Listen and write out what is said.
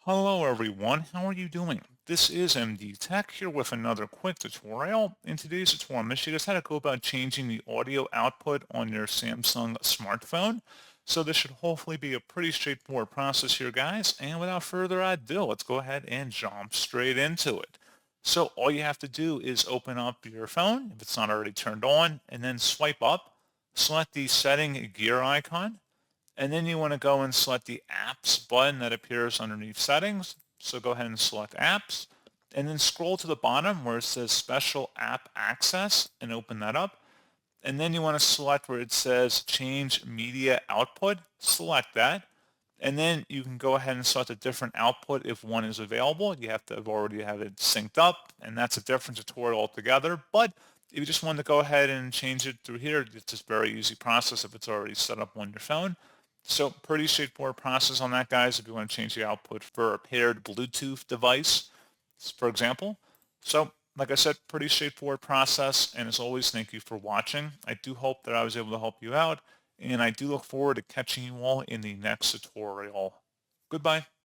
Hello everyone, how are you doing? This is MD Tech here with another quick tutorial. In today's tutorial, I'm going to show you guys how to go about changing the audio output on your Samsung smartphone. So this should hopefully be a pretty straightforward process here, guys. And without further ado, let's go ahead and jump straight into it. So all you have to do is open up your phone, if it's not already turned on, and then swipe up, select the setting gear icon, and then you want to go and select the apps button that appears underneath settings. So go ahead and select apps and then scroll to the bottom where it says special app access and open that up. And then you want to select where it says change media output. Select that. And then you can go ahead and select a different output if one is available. You have to already have it synced up, and that's a different tutorial altogether. But if you just want to go ahead and change it through here, it's just a very easy process if it's already set up on your phone. So pretty straightforward process on that, guys, if you want to change the output for a paired Bluetooth device, for example. So like I said, pretty straightforward process. And as always, thank you for watching. I do hope that I was able to help you out. And I do look forward to catching you all in the next tutorial. Goodbye.